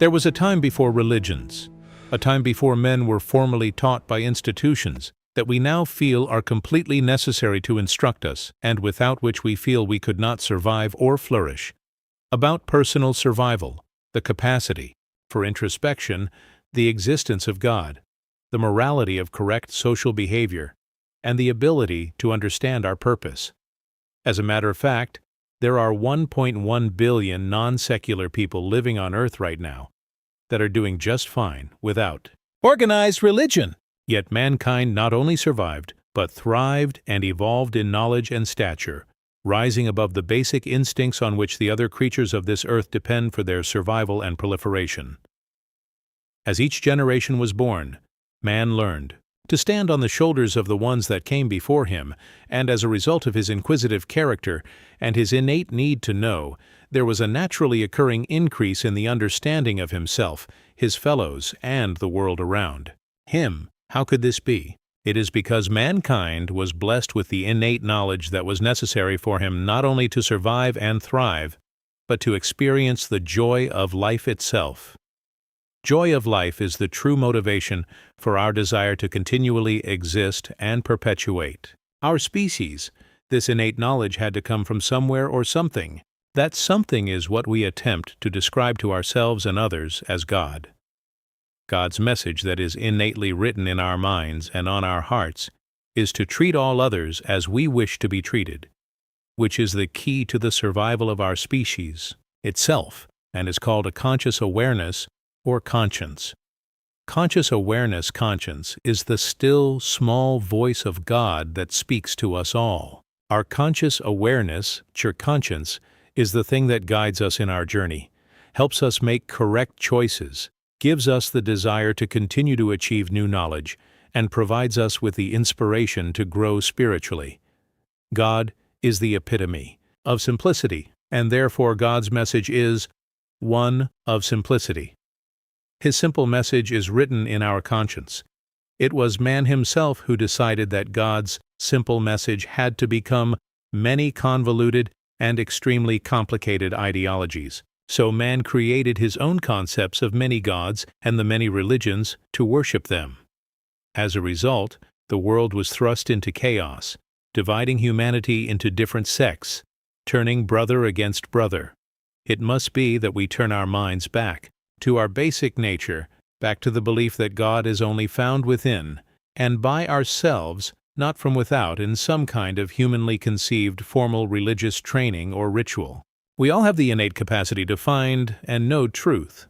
There was a time before religions, a time before men were formally taught by institutions that we now feel are completely necessary to instruct us and without which we feel we could not survive or flourish, about personal survival, the capacity for introspection, the existence of God, the morality of correct social behavior, and the ability to understand our purpose. As a matter of fact, there are 1.1 billion non-secular people living on Earth right now that are doing just fine without organized religion. Yet mankind not only survived, but thrived and evolved in knowledge and stature, rising above the basic instincts on which the other creatures of this earth depend for their survival and proliferation. As each generation was born, man learned to stand on the shoulders of the ones that came before him, and as a result of his inquisitive character and his innate need to know, there was a naturally occurring increase in the understanding of himself, his fellows, and the world around him. How could this be? It is because mankind was blessed with the innate knowledge that was necessary for him not only to survive and thrive, but to experience the joy of life itself. Joy of life is the true motivation for our desire to continually exist and perpetuate. Our species, this innate knowledge had to come from somewhere or something. That something is what we attempt to describe to ourselves and others as God. God's message that is innately written in our minds and on our hearts is to treat all others as we wish to be treated, which is the key to the survival of our species itself and is called a conscious awareness or conscience. Conscious awareness conscience is the still, small voice of God that speaks to us all. Our conscious awareness, conscience, is the thing that guides us in our journey, helps us make correct choices, gives us the desire to continue to achieve new knowledge, and provides us with the inspiration to grow spiritually. God is the epitome of simplicity, and therefore God's message is one of simplicity. His simple message is written in our conscience. It was man himself who decided that God's simple message had to become many convoluted and extremely complicated ideologies. So man created his own concepts of many gods and the many religions to worship them. As a result, the world was thrust into chaos, dividing humanity into different sects, turning brother against brother. It must be that we turn our minds back to our basic nature, back to the belief that God is only found within, and by ourselves, not from without in some kind of humanly conceived formal religious training or ritual. We all have the innate capacity to find and know truth.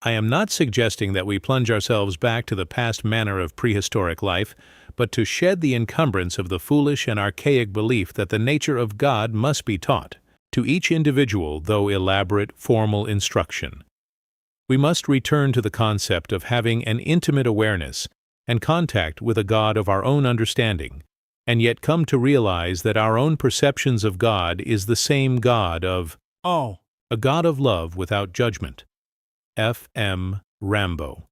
I am not suggesting that we plunge ourselves back to the past manner of prehistoric life, but to shed the encumbrance of the foolish and archaic belief that the nature of God must be taught, to each individual, though elaborate, formal instruction. We must return to the concept of having an intimate awareness and contact with a God of our own understanding, and yet come to realize that our own perceptions of God is the same God of, a God of love without judgment. F. M. Rambo.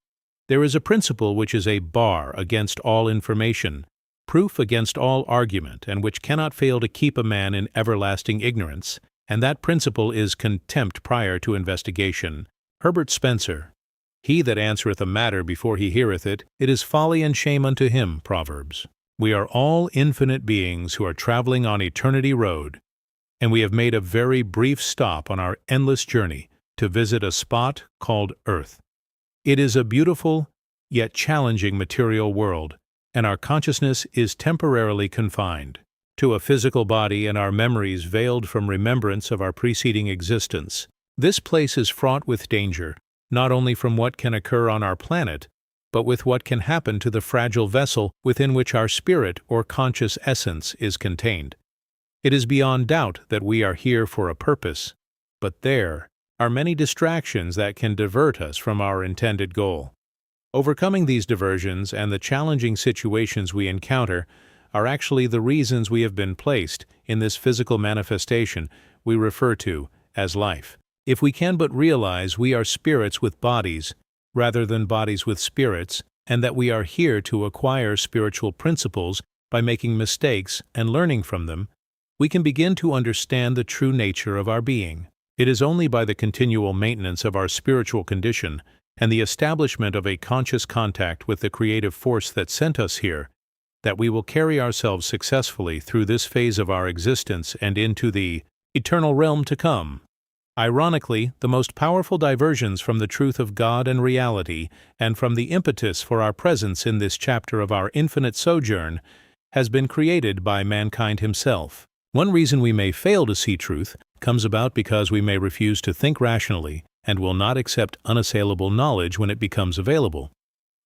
There is a principle which is a bar against all information, proof against all argument, and which cannot fail to keep a man in everlasting ignorance, and that principle is contempt prior to investigation. Herbert Spencer. He that answereth a matter before he heareth it, it is folly and shame unto him. Proverbs. We are all infinite beings who are traveling on eternity road, and we have made a very brief stop on our endless journey to visit a spot called Earth. It is a beautiful, yet challenging material world, and our consciousness is temporarily confined to a physical body and our memories veiled from remembrance of our preceding existence. This place is fraught with danger, not only from what can occur on our planet, but with what can happen to the fragile vessel within which our spirit or conscious essence is contained. It is beyond doubt that we are here for a purpose, but there are many distractions that can divert us from our intended goal. Overcoming these diversions and the challenging situations we encounter are actually the reasons we have been placed in this physical manifestation we refer to as life. If we can but realize we are spirits with bodies, rather than bodies with spirits, and that we are here to acquire spiritual principles by making mistakes and learning from them, we can begin to understand the true nature of our being. It is only by the continual maintenance of our spiritual condition and the establishment of a conscious contact with the creative force that sent us here that we will carry ourselves successfully through this phase of our existence and into the eternal realm to come. Ironically, the most powerful diversions from the truth of God and reality, and from the impetus for our presence in this chapter of our infinite sojourn, has been created by mankind himself. One reason we may fail to see truth comes about because we may refuse to think rationally and will not accept unassailable knowledge when it becomes available.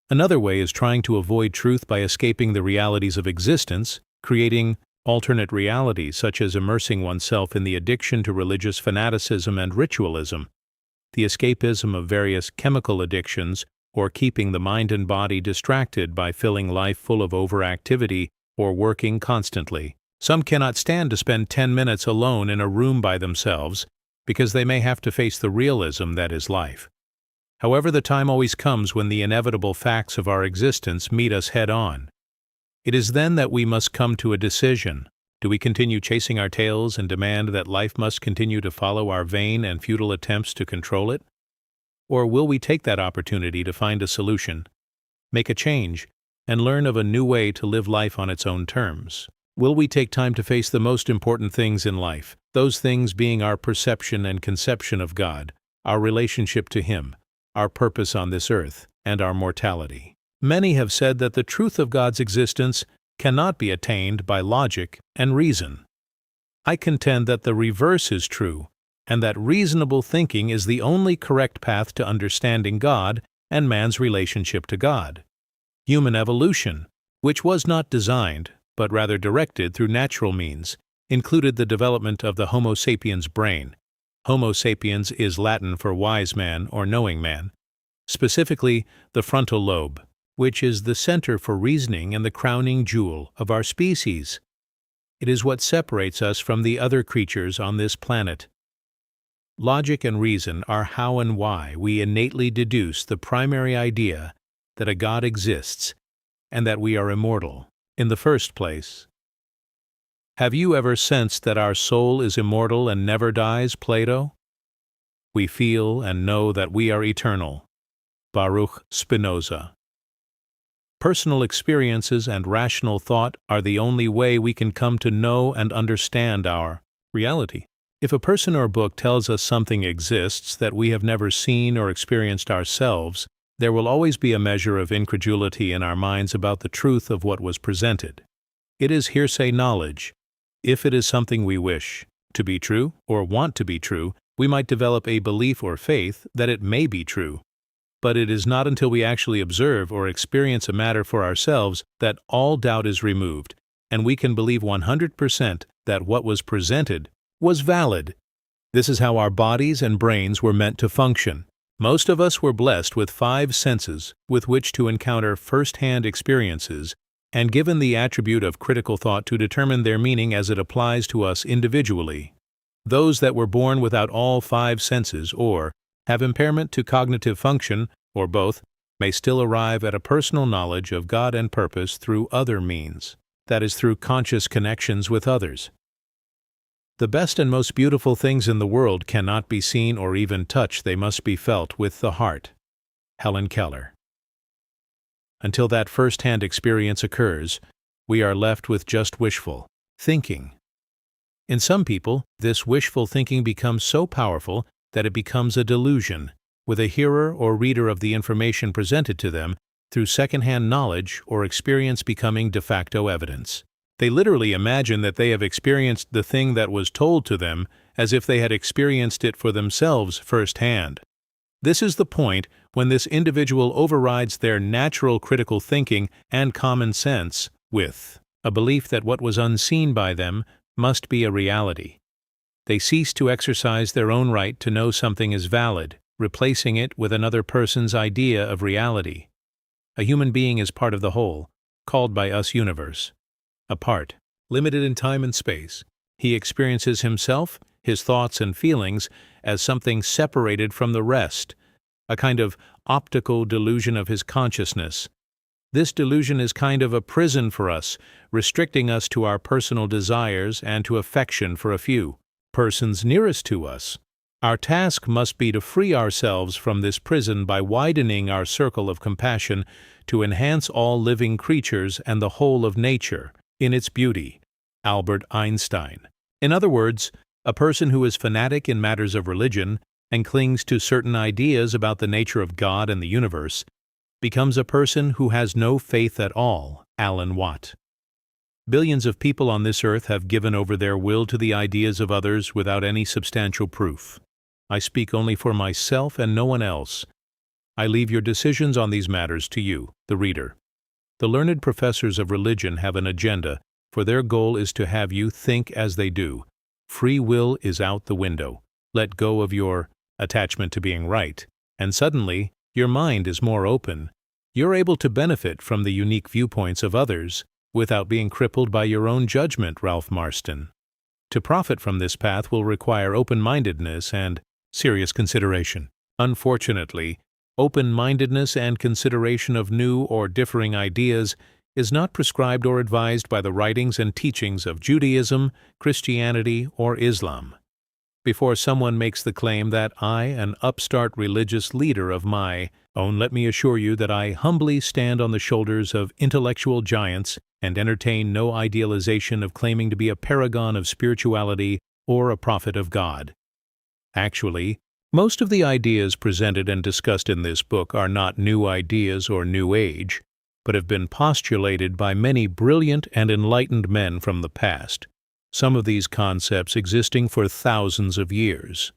Another way is trying to avoid truth by escaping the realities of existence, creating alternate realities such as immersing oneself in the addiction to religious fanaticism and ritualism, the escapism of various chemical addictions, or keeping the mind and body distracted by filling life full of overactivity or working constantly. Some cannot stand to spend 10 minutes alone in a room by themselves because they may have to face the realism that is life. However, the time always comes when the inevitable facts of our existence meet us head-on. It is then that we must come to a decision. Do we continue chasing our tails and demand that life must continue to follow our vain and futile attempts to control it? Or will we take that opportunity to find a solution, make a change, and learn of a new way to live life on its own terms? Will we take time to face the most important things in life, those things being our perception and conception of God, our relationship to Him, our purpose on this earth, and our mortality? Many have said that the truth of God's existence cannot be attained by logic and reason. I contend that the reverse is true, and that reasonable thinking is the only correct path to understanding God and man's relationship to God. Human evolution, which was not designed, but rather directed through natural means, included the development of the Homo sapiens brain. Homo sapiens is Latin for wise man or knowing man, specifically the frontal lobe, which is the center for reasoning and the crowning jewel of our species. It is what separates us from the other creatures on this planet. Logic and reason are how and why we innately deduce the primary idea that a God exists and that we are immortal in the first place. Have you ever sensed that our soul is immortal and never dies, Plato? We feel and know that we are eternal. Baruch Spinoza. Personal experiences and rational thought are the only way we can come to know and understand our reality. If a person or book tells us something exists that we have never seen or experienced ourselves, there will always be a measure of incredulity in our minds about the truth of what was presented. It is hearsay knowledge. If it is something we wish to be true or want to be true, we might develop a belief or faith that it may be true. But it is not until we actually observe or experience a matter for ourselves that all doubt is removed, and we can believe 100% that what was presented was valid. This is how our bodies and brains were meant to function. Most of us were blessed with 5 senses with which to encounter first-hand experiences and given the attribute of critical thought to determine their meaning as it applies to us individually. Those that were born without all 5 senses or have impairment to cognitive function, or both, may still arrive at a personal knowledge of God and purpose through other means, that is, through conscious connections with others. The best and most beautiful things in the world cannot be seen or even touched, they must be felt with the heart. Helen Keller. Until that first-hand experience occurs, we are left with just wishful thinking. In some people, this wishful thinking becomes so powerful that it becomes a delusion, with a hearer or reader of the information presented to them through second-hand knowledge or experience becoming de facto evidence. They literally imagine that they have experienced the thing that was told to them as if they had experienced it for themselves firsthand. This is the point when this individual overrides their natural critical thinking and common sense with a belief that what was unseen by them must be a reality. They cease to exercise their own right to know something is valid, replacing it with another person's idea of reality. A human being is part of the whole, called by us universe. Apart, limited in time and space, he experiences himself, his thoughts and feelings, as something separated from the rest, a kind of optical delusion of his consciousness. This delusion is kind of a prison for us, restricting us to our personal desires and to affection for a few persons nearest to us. Our task must be to free ourselves from this prison by widening our circle of compassion to enhance all living creatures and the whole of nature in its beauty. Albert Einstein. In other words, a person who is fanatic in matters of religion and clings to certain ideas about the nature of God and the universe becomes a person who has no faith at all. Alan Watt. Billions of people on this earth have given over their will to the ideas of others without any substantial proof. I speak only for myself and no one else. I leave your decisions on these matters to you, the reader. The learned professors of religion have an agenda, for their goal is to have you think as they do. Free will is out the window. Let go of your attachment to being right, and suddenly your mind is more open. You're able to benefit from the unique viewpoints of others without being crippled by your own judgment. Ralph Marston. To profit from this path will require open-mindedness and serious consideration. Unfortunately, open-mindedness and consideration of new or differing ideas is not prescribed or advised by the writings and teachings of Judaism, Christianity, or Islam. Before someone makes the claim that I, an upstart religious leader of my own, let me assure you that I humbly stand on the shoulders of intellectual giants and entertain no idealization of claiming to be a paragon of spirituality or a prophet of God. Actually, most of the ideas presented and discussed in this book are not new ideas or new age, but have been postulated by many brilliant and enlightened men from the past, some of these concepts existing for thousands of years.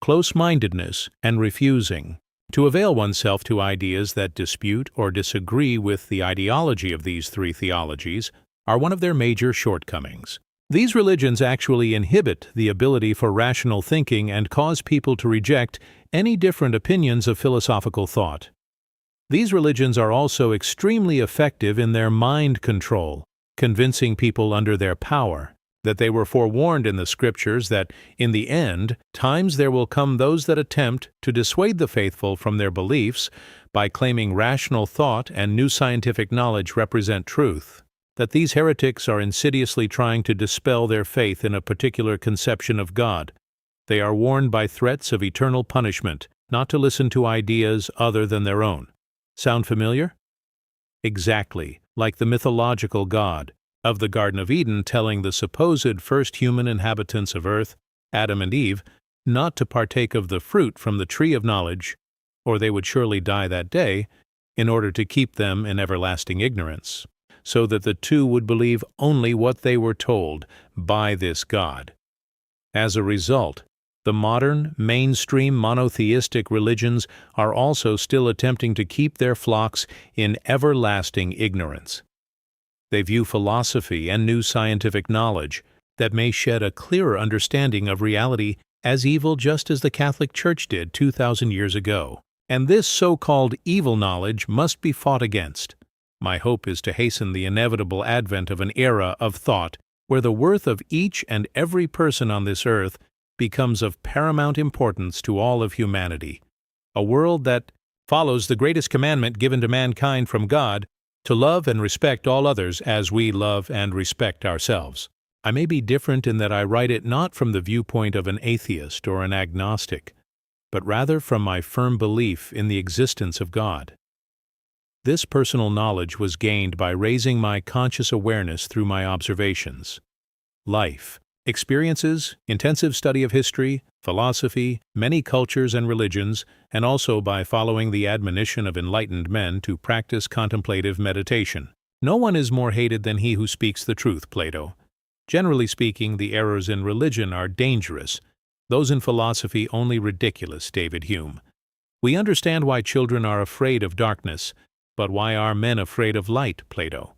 Close-mindedness and refusing to avail oneself to ideas that dispute or disagree with the ideology of these three theologies are one of their major shortcomings. These religions actually inhibit the ability for rational thinking and cause people to reject any different opinions of philosophical thought. These religions are also extremely effective in their mind control, convincing people under their power that they were forewarned in the Scriptures that, in the end, times there will come those that attempt to dissuade the faithful from their beliefs by claiming rational thought and new scientific knowledge represent truth, that these heretics are insidiously trying to dispel their faith in a particular conception of God. They are warned by threats of eternal punishment not to listen to ideas other than their own. Sound familiar? Exactly, like the mythological God of the Garden of Eden telling the supposed first human inhabitants of earth, Adam and Eve, not to partake of the fruit from the tree of knowledge, or they would surely die that day, in order to keep them in everlasting ignorance, so that the two would believe only what they were told by this God. As a result, the modern, mainstream monotheistic religions are also still attempting to keep their flocks in everlasting ignorance. They view philosophy and new scientific knowledge that may shed a clearer understanding of reality as evil, just as the Catholic Church did 2,000 years ago. And this so-called evil knowledge must be fought against. My hope is to hasten the inevitable advent of an era of thought where the worth of each and every person on this earth becomes of paramount importance to all of humanity. A world that follows the greatest commandment given to mankind from God, to love and respect all others as we love and respect ourselves. I may be different in that I write it not from the viewpoint of an atheist or an agnostic, but rather from my firm belief in the existence of God. This personal knowledge was gained by raising my conscious awareness through my observations, life, experiences, intensive study of history, philosophy, many cultures and religions, and also by following the admonition of enlightened men to practice contemplative meditation. No one is more hated than he who speaks the truth, Plato. Generally speaking, the errors in religion are dangerous, those in philosophy only ridiculous, David Hume. We understand why children are afraid of darkness, but why are men afraid of light, Plato?